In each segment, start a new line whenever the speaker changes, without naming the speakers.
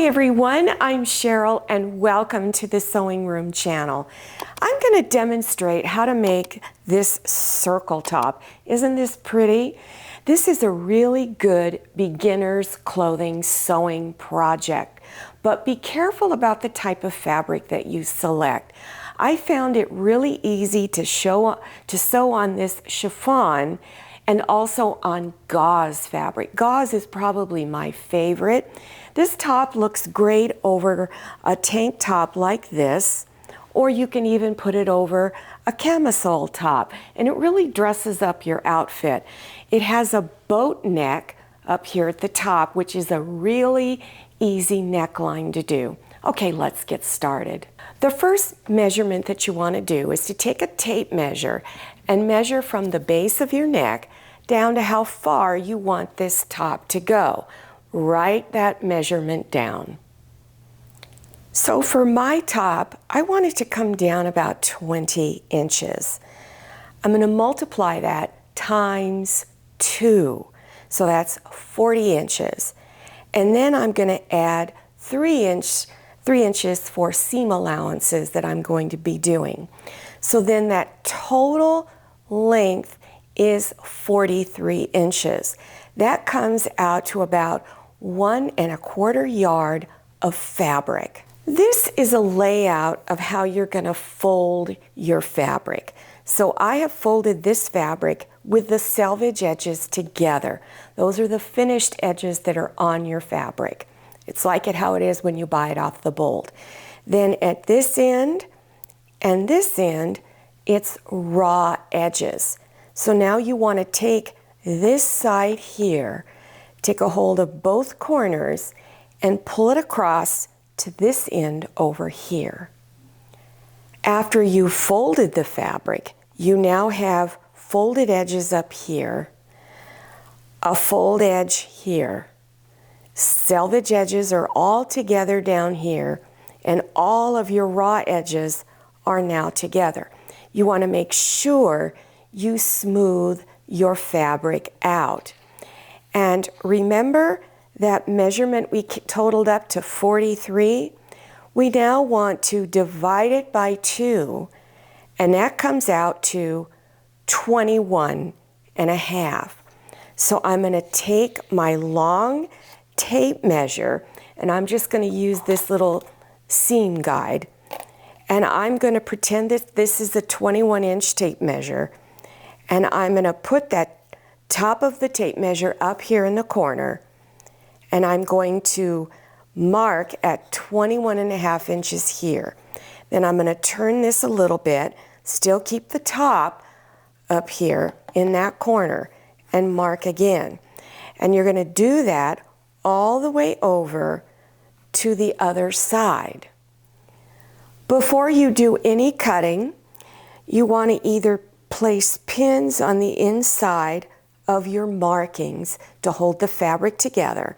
Hi everyone, I'm Cheryl and welcome to the Sewing Room channel. I'm going to demonstrate how to make this circle top. Isn't this pretty? This is a really good beginner's clothing sewing project, but be careful about the type of fabric that you select. I found it really easy to sew on this chiffon and also on gauze fabric. Gauze is probably my favorite. This top looks great over a tank top like this, or you can even put it over a camisole top, and it really dresses up your outfit. It has a boat neck up here at the top, which is a really easy neckline to do. Okay, let's get started. The first measurement that you want to do is to take a tape measure and measure from the base of your neck down to how far you want this top to go. Write that measurement down. So for my top, I want it to come down about 20 inches. I'm going to multiply that times 2. So that's 40 inches. And then I'm going to add 3 inches for seam allowances that I'm going to be doing. So then that total length is 43 inches. That comes out to about 1 1/4 yard of fabric. This is a layout of how you're going to fold your fabric. So I have folded this fabric with the selvage edges together. Those are the finished edges that are on your fabric. It's like how it is when you buy it off the bolt. Then at this end and this end, it's raw edges. So now you want to take this side here, take a hold of both corners and pull it across to this end over here. After you've folded the fabric, you now have folded edges up here, a fold edge here. Selvage edges are all together down here, and all of your raw edges are now together. You want to make sure you smooth your fabric out. And remember that measurement we totaled up to 43? We now want to divide it by 2, and that comes out to 21.5. So I'm going to take my long tape measure, and I'm just going to use this little seam guide, and I'm going to pretend that this is a 21-inch tape measure, and I'm going to put that top of the tape measure up here in the corner, and I'm going to mark at 21.5 inches here. Then I'm going to turn this a little bit, still keep the top up here in that corner, and mark again. And you're going to do that all the way over to the other side. Before you do any cutting, you want to either place pins on the inside of your markings to hold the fabric together.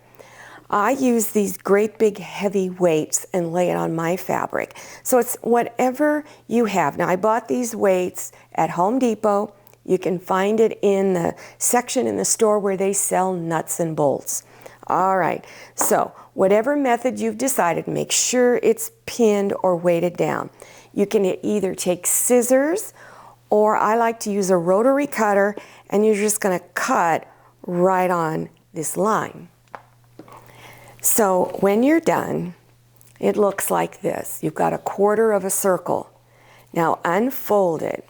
I use these great big heavy weights and lay it on my fabric. So it's whatever you have. Now I bought these weights at Home Depot. You can find it in the section in the store where they sell nuts and bolts. All right, so whatever method you've decided, make sure it's pinned or weighted down. You can either take scissors, or I like to use a rotary cutter, and you're just going to cut right on this line. So when you're done, it looks like this. You've got 1/4 of a circle. Now unfold it,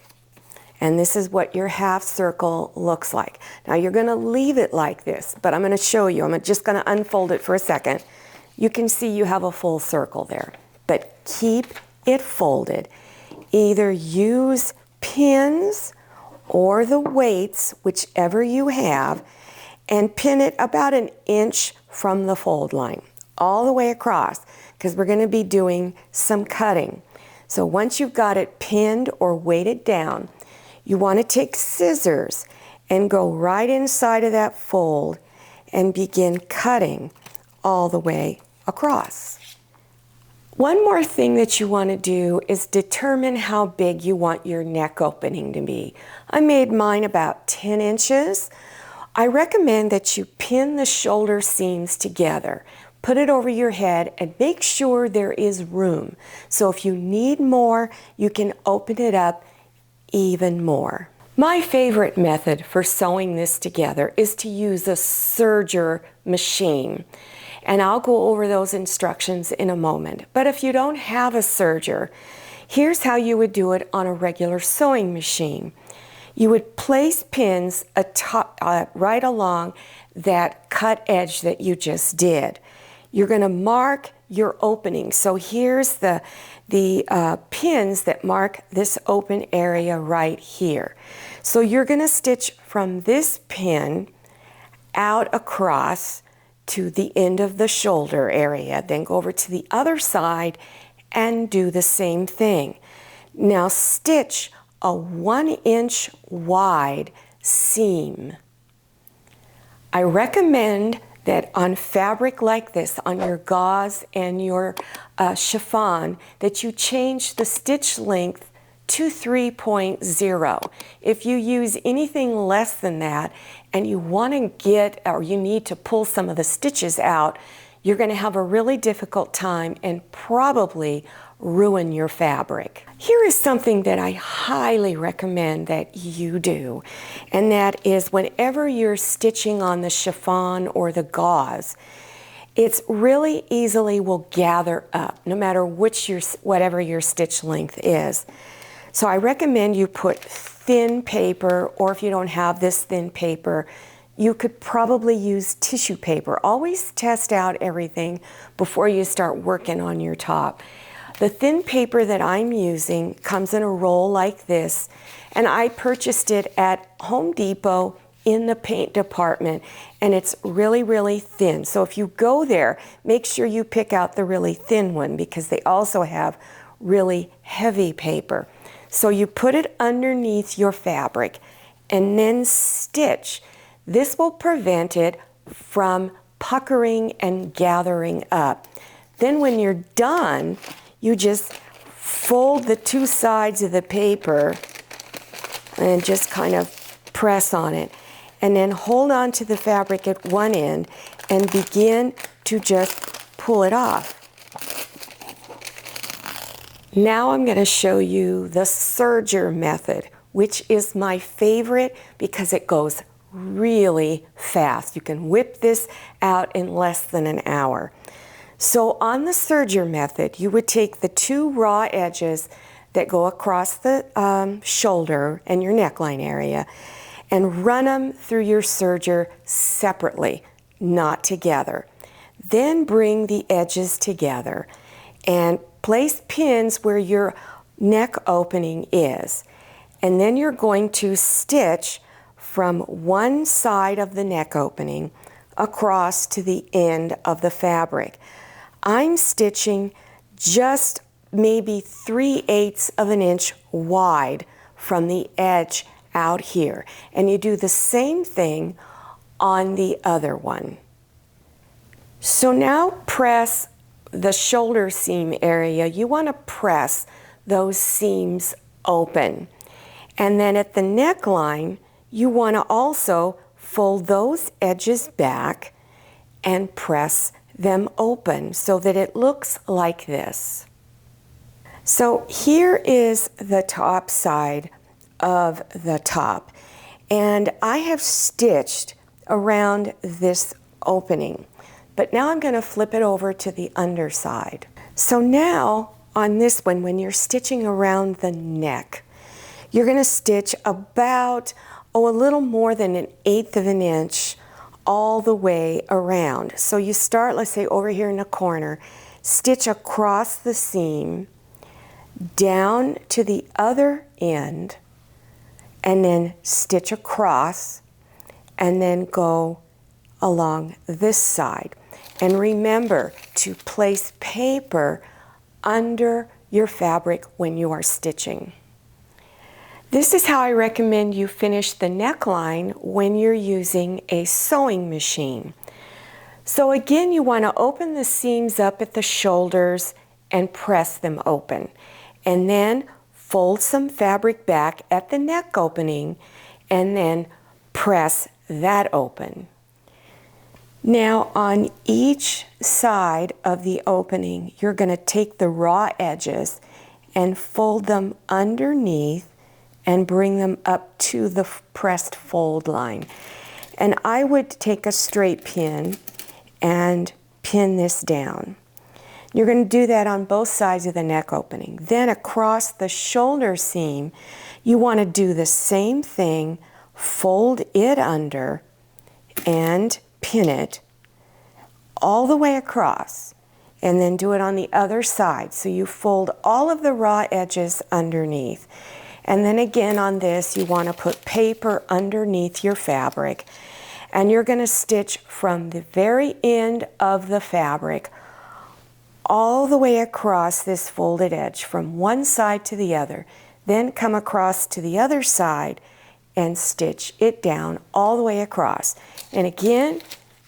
and this is what your half circle looks like. Now you're going to leave it like this, but I'm going to show you. I'm just going to unfold it for a second. You can see you have a full circle there, but keep it folded. Either use pins or the weights, whichever you have, and pin it about 1 inch from the fold line all the way across, because we're going to be doing some cutting. So once you've got it pinned or weighted down, you want to take scissors and go right inside of that fold and begin cutting all the way across. One more thing that you want to do is determine how big you want your neck opening to be. I made mine about 10 inches. I recommend that you pin the shoulder seams together. put it over your head, and make sure there is room. So if you need more, you can open it up even more. My favorite method for sewing this together is to use a Serger machine. And I'll go over those instructions in a moment. But if you don't have a Serger, here's how you would do it on a regular sewing machine. You would place pins right along that cut edge that you just did. You're going to mark your opening. So here's the pins that mark this open area right here. So you're going to stitch from this pin out across to the end of the shoulder area, then go over to the other side and do the same thing. Now stitch a 1-inch wide seam. I recommend that on fabric like this, on your gauze and your chiffon, that you change the stitch length to 3.0. If you use anything less than that and you want to get, or you need to pull some of the stitches out, you're going to have a really difficult time and probably ruin your fabric. Here is something that I highly recommend that you do, and that is whenever you're stitching on the chiffon or the gauze, it's really easily will gather up no matter whatever your stitch length is. So I recommend you put thin paper, or if you don't have this thin paper, you could probably use tissue paper. Always test out everything before you start working on your top. The thin paper that I'm using comes in a roll like this, and I purchased it at Home Depot in the paint department, and it's really, really thin. So if you go there, make sure you pick out the really thin one because they also have really heavy paper. So you put it underneath your fabric and then stitch. This will prevent it from puckering and gathering up. Then when you're done, you just fold the two sides of the paper and just kind of press on it. And then hold on to the fabric at one end and begin to just pull it off. Now I'm going to show you the Serger method, which is my favorite because it goes really fast. You can whip this out in less than an hour. So on the Serger method, you would take the two raw edges that go across the shoulder and your neckline area and run them through your serger separately, not together. Then bring the edges together and place pins where your neck opening is. And then you're going to stitch from one side of the neck opening across to the end of the fabric. I'm stitching just maybe 3/8 of an inch wide from the edge out here. And you do the same thing on the other one. So now press the shoulder seam area. You want to press those seams open. And then at the neckline, you want to also fold those edges back and press them open so that it looks like this. So here is the top side of the top, and I have stitched around this opening, but now I'm going to flip it over to the underside. So now on this one, when you're stitching around the neck, you're going to stitch about a little more than 1/8 of an inch all the way around. So you start, let's say over here in the corner, stitch across the seam down to the other end, and then stitch across and then go along this side. And remember to place paper under your fabric when you are stitching. This is how I recommend you finish the neckline when you're using a sewing machine. So again, you want to open the seams up at the shoulders and press them open. And then fold some fabric back at the neck opening and then press that open. Now on each side of the opening, you're going to take the raw edges and fold them underneath and bring them up to the pressed fold line. And I would take a straight pin and pin this down. You're going to do that on both sides of the neck opening. Then across the shoulder seam, you want to do the same thing, fold it under and pin it all the way across, and then do it on the other side. So you fold all of the raw edges underneath. And then again on this, you want to put paper underneath your fabric, and you're going to stitch from the very end of the fabric all the way across this folded edge from one side to the other. Then come across to the other side and stitch it down all the way across. And again,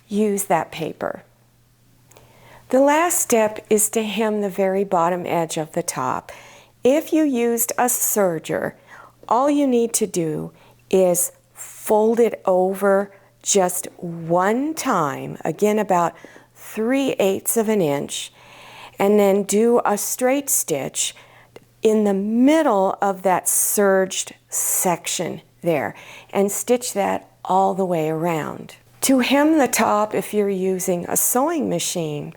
use that paper. The last step is to hem the very bottom edge of the top. If you used a serger, all you need to do is fold it over just one time, again about 3/8 of an inch, and then do a straight stitch in the middle of that serged section there, and stitch that all the way around. To hem the top, if you're using a sewing machine,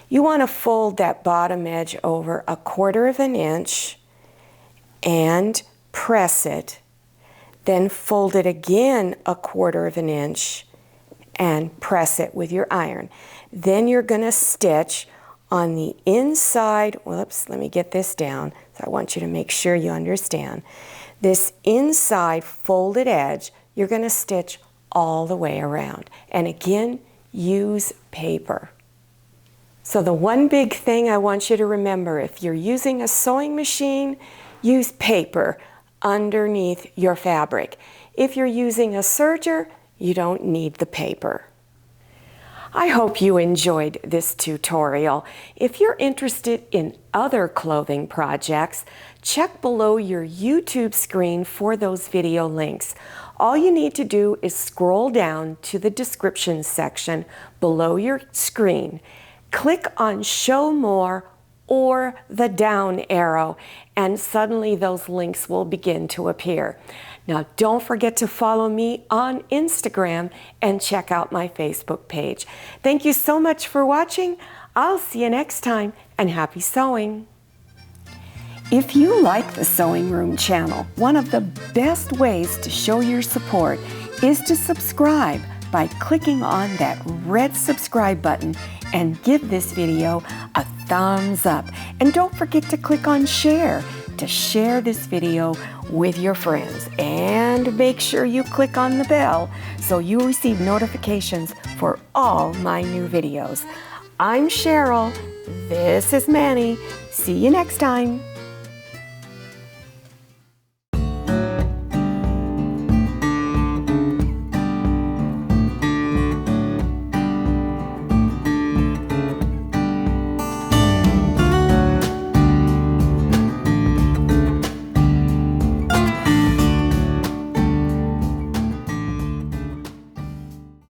you want to fold that bottom edge over 1/4 of an inch and press it. Then fold it again 1/4 of an inch and press it with your iron. Then you're going to stitch on the inside. Whoops, let me get this down. So I want you to make sure you understand. This inside folded edge, you're going to stitch all the way around. And again, use paper. So the one big thing I want you to remember, if you're using a sewing machine, use paper underneath your fabric. If you're using a serger, you don't need the paper. I hope you enjoyed this tutorial. If you're interested in other clothing projects, check below your YouTube screen for those video links. All you need to do is scroll down to the description section below your screen. Click on Show More or the down arrow, and suddenly those links will begin to appear. Now, don't forget to follow me on Instagram and check out my Facebook page. Thank you so much for watching. I'll see you next time, and happy sewing. If you like the Sewing Room channel, one of the best ways to show your support is to subscribe by clicking on that red subscribe button and give this video a thumbs up. And don't forget to click on share to share this video with your friends. And make sure you click on the bell so you receive notifications for all my new videos. I'm Cheryl. This is Manny. See you next time.